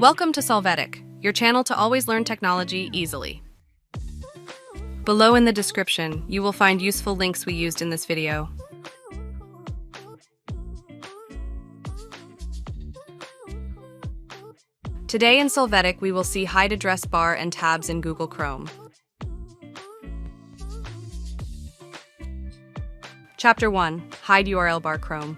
Welcome to Solvetic, your channel to always learn technology easily. Below in the description, you will find useful links we used in this video. Today in Solvetic, we will see hide address bar and tabs in Google Chrome. Chapter 1. Hide URL bar Chrome.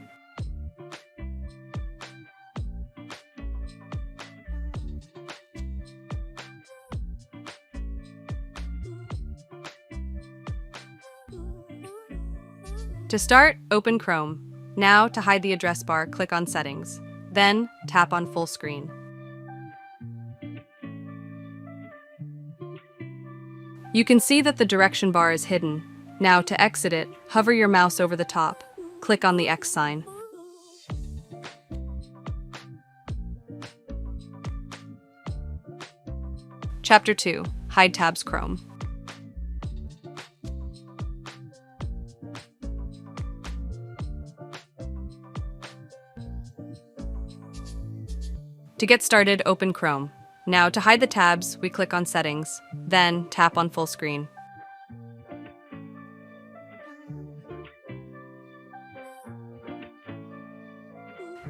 To start, open Chrome. Now, to hide the address bar, click on Settings. Then, tap on Full Screen. You can see that the direction bar is hidden. Now, to exit it, hover your mouse over the top. Click on the X sign. Chapter 2. Hide tabs Chrome. To get started, open Chrome. Now, to hide the tabs, we click on Settings, then tap on Full Screen.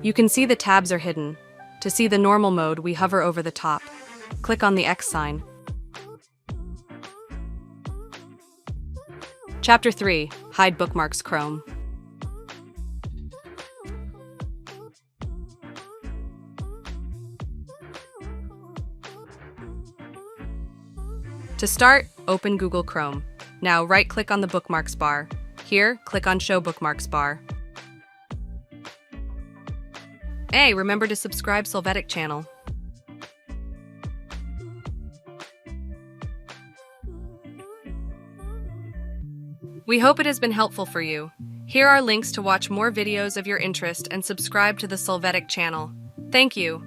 You can see the tabs are hidden. To see the normal mode, we hover over the top. Click on the X sign. Chapter 3. Hide Bookmarks Chrome. To start, open Google Chrome. Now right-click on the Bookmarks bar. Here, click on Show Bookmarks bar. Hey, remember to subscribe Solvetic channel. We hope it has been helpful for you. Here are links to watch more videos of your interest and subscribe to the Solvetic channel. Thank you.